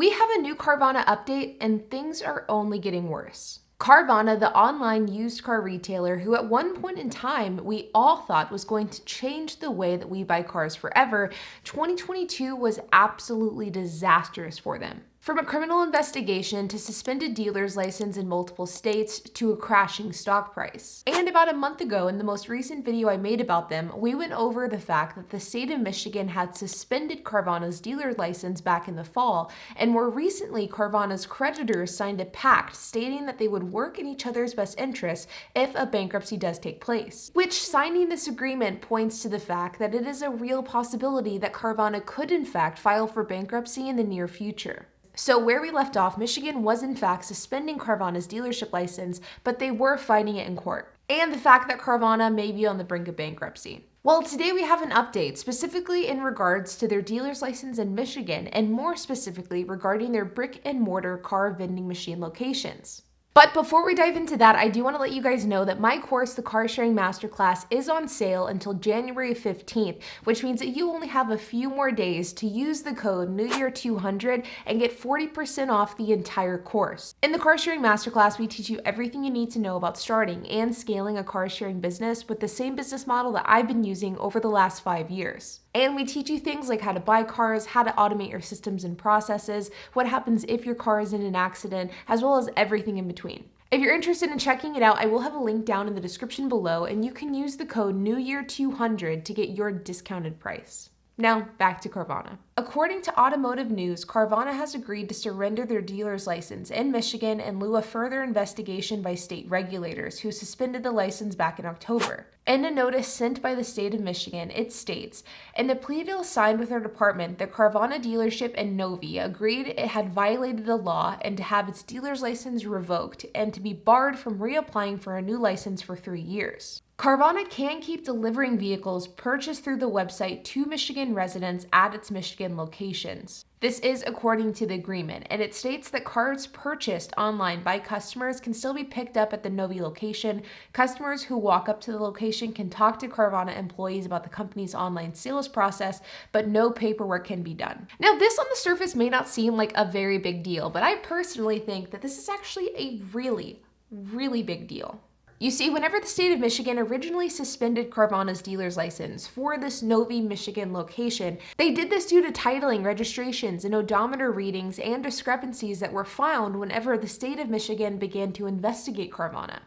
We have a new Carvana update and things are only getting worse. Carvana, the online used car retailer who at one point in time we all thought was going to change the way that we buy cars forever, 2022 was absolutely disastrous for them. From a criminal investigation to suspended dealer's license in multiple states to a crashing stock price. And about a month ago, in the most recent video I made about them, we went over the fact that the state of Michigan had suspended Carvana's dealer license back in the fall, and more recently, Carvana's creditors signed a pact stating that they would work in each other's best interests if a bankruptcy does take place. Which, signing this agreement points to the fact that it is a real possibility that Carvana could in fact file for bankruptcy in the near future. So where we left off, Michigan was in fact suspending Carvana's dealership license, but they were fighting it in court. And the fact that Carvana may be on the brink of bankruptcy. Well, today we have an update specifically in regards to their dealer's license in Michigan, and more specifically regarding their brick and mortar car vending machine locations. But before we dive into that, I do want to let you guys know that my course, the Car Sharing Masterclass, is on sale until January 15th, which means that you only have a few more days to use the code NEWYEAR200 and get 40% off the entire course. In the Car Sharing Masterclass, we teach you everything you need to know about starting and scaling a car sharing business with the same business model that I've been using over the last 5 years. And we teach you things like how to buy cars, how to automate your systems and processes, what happens if your car is in an accident, as well as everything in between. If you're interested in checking it out, I will have a link down in the description below, and you can use the code NEWYEAR200 to get your discounted price. Now, back to Carvana. According to Automotive News, Carvana has agreed to surrender their dealer's license in Michigan in lieu of further investigation by state regulators who suspended the license back in October. In a notice sent by the state of Michigan, it states, "In the plea deal signed with our department, the Carvana dealership in Novi agreed it had violated the law and to have its dealer's license revoked and to be barred from reapplying for a new license for 3 years. Carvana can keep delivering vehicles purchased through the website to Michigan residents at its Michigan locations." This is according to the agreement, and it states that cars purchased online by customers can still be picked up at the Novi location. Customers who walk up to the location can talk to Carvana employees about the company's online sales process, but no paperwork can be done. Now, this on the surface may not seem like a very big deal, but I personally think that this is actually a really, really big deal. You see, whenever the state of Michigan originally suspended Carvana's dealer's license for this Novi, Michigan location, they did this due to titling, registrations, and odometer readings and discrepancies that were found whenever the state of Michigan began to investigate Carvana.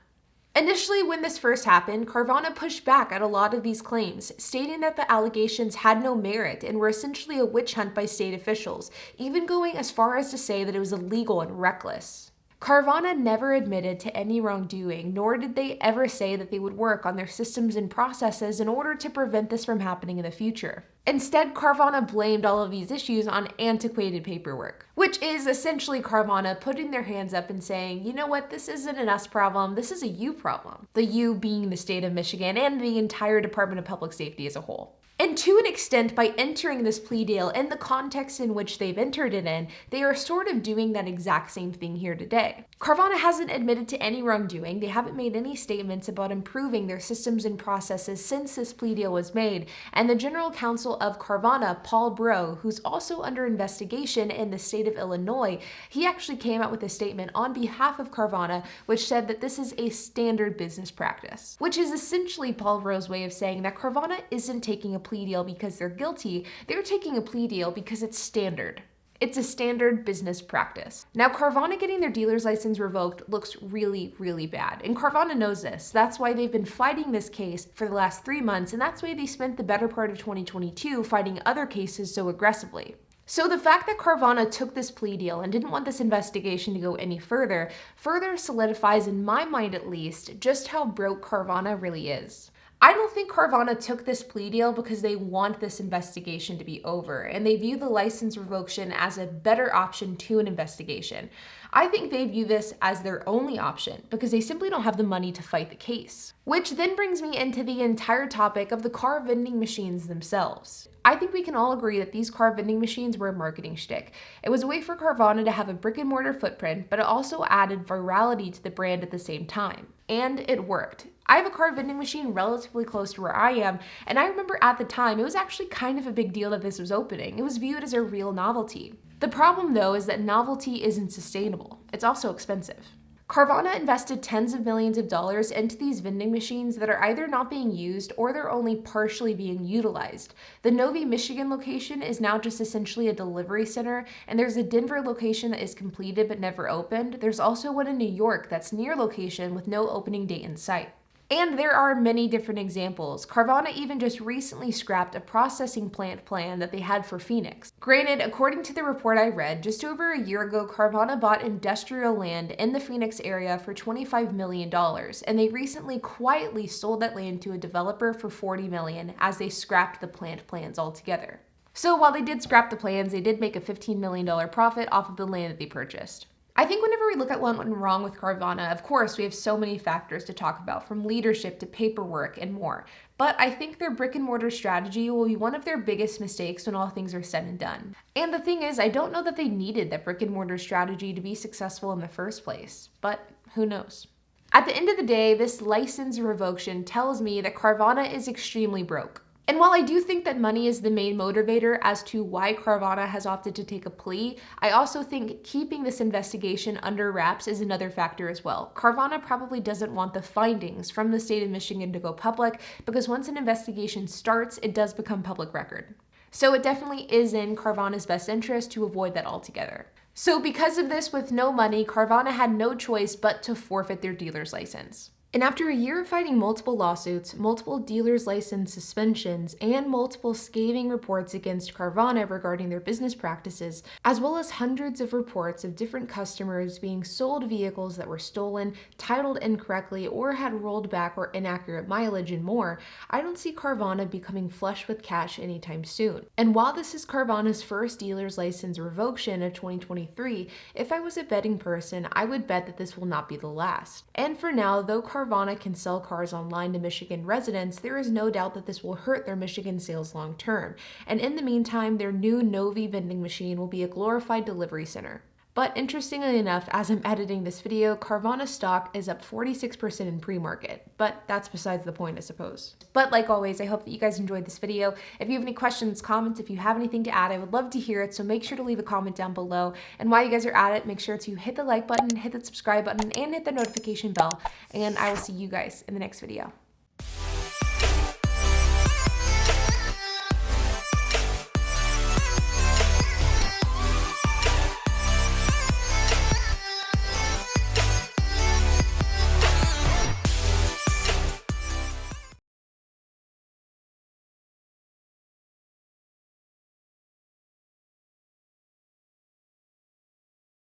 Initially, when this first happened, Carvana pushed back at a lot of these claims, stating that the allegations had no merit and were essentially a witch hunt by state officials, even going as far as to say that it was illegal and reckless. Carvana never admitted to any wrongdoing, nor did they ever say that they would work on their systems and processes in order to prevent this from happening in the future. Instead, Carvana blamed all of these issues on antiquated paperwork, which is essentially Carvana putting their hands up and saying, you know what, this isn't an us problem, this is a you problem. The you being the state of Michigan and the entire Department of Public Safety as a whole. And to an extent, by entering this plea deal in the context in which they've entered it in, they are sort of doing that exact same thing here today. Carvana hasn't admitted to any wrongdoing. They haven't made any statements about improving their systems and processes since this plea deal was made. And the general counsel of Carvana, Paul Bro, who's also under investigation in the state of Illinois, he actually came out with a statement on behalf of Carvana, which said that this is a standard business practice, which is essentially Paul Bro's way of saying that Carvana isn't taking a plea deal because they're guilty, they're taking a plea deal because it's standard. It's a standard business practice. Now, Carvana getting their dealer's license revoked looks really, really bad. And Carvana knows this. That's why they've been fighting this case for the last 3 months, and that's why they spent the better part of 2022 fighting other cases so aggressively. So the fact that Carvana took this plea deal and didn't want this investigation to go any further solidifies, in my mind at least, just how broke Carvana really is. I don't think Carvana took this plea deal because they want this investigation to be over and they view the license revocation as a better option to an investigation. I think they view this as their only option because they simply don't have the money to fight the case. Which then brings me into the entire topic of the car vending machines themselves. I think we can all agree that these car vending machines were a marketing shtick. It was a way for Carvana to have a brick and mortar footprint, but it also added virality to the brand at the same time. And it worked. I have a car vending machine relatively close to where I am, and I remember at the time it was actually kind of a big deal that this was opening. It was viewed as a real novelty. The problem, though, is that novelty isn't sustainable. It's also expensive. Carvana invested tens of millions of dollars into these vending machines that are either not being used or they're only partially being utilized. The Novi, Michigan location is now just essentially a delivery center, and there's a Denver location that is completed but never opened. There's also one in New York that's near location with no opening date in sight. And there are many different examples. Carvana even just recently scrapped a processing plant plan that they had for Phoenix. Granted, according to the report I read, just over a year ago, Carvana bought industrial land in the Phoenix area for $25 million, and they recently quietly sold that land to a developer for $40 million as they scrapped the plant plans altogether. So while they did scrap the plans, they did make a $15 million profit off of the land that they purchased. I think whenever we look at what went wrong with Carvana, of course, we have so many factors to talk about, from leadership to paperwork and more. But I think their brick and mortar strategy will be one of their biggest mistakes when all things are said and done. And the thing is, I don't know that they needed that brick and mortar strategy to be successful in the first place, but who knows? At the end of the day, this license revocation tells me that Carvana is extremely broke. And while I do think that money is the main motivator as to why Carvana has opted to take a plea, I also think keeping this investigation under wraps is another factor as well. Carvana probably doesn't want the findings from the state of Michigan to go public, because once an investigation starts, it does become public record. So it definitely is in Carvana's best interest to avoid that altogether. So because of this, with no money, Carvana had no choice but to forfeit their dealer's license. And after a year of fighting multiple lawsuits, multiple dealer's license suspensions, and multiple scathing reports against Carvana regarding their business practices, as well as hundreds of reports of different customers being sold vehicles that were stolen, titled incorrectly, or had rolled back or inaccurate mileage and more, I don't see Carvana becoming flush with cash anytime soon. And while this is Carvana's first dealer's license revocation of 2023, if I was a betting person, I would bet that this will not be the last. And for now, though Carvana can sell cars online to Michigan residents, there is no doubt that this will hurt their Michigan sales long term. And in the meantime, their new Novi vending machine will be a glorified delivery center. But interestingly enough, as I'm editing this video, Carvana stock is up 46% in pre-market, but that's besides the point, I suppose. But like always, I hope that you guys enjoyed this video. If you have any questions, comments, if you have anything to add, I would love to hear it, so make sure to leave a comment down below. And while you guys are at it, make sure to hit the like button, hit the subscribe button, and hit the notification bell, and I will see you guys in the next video.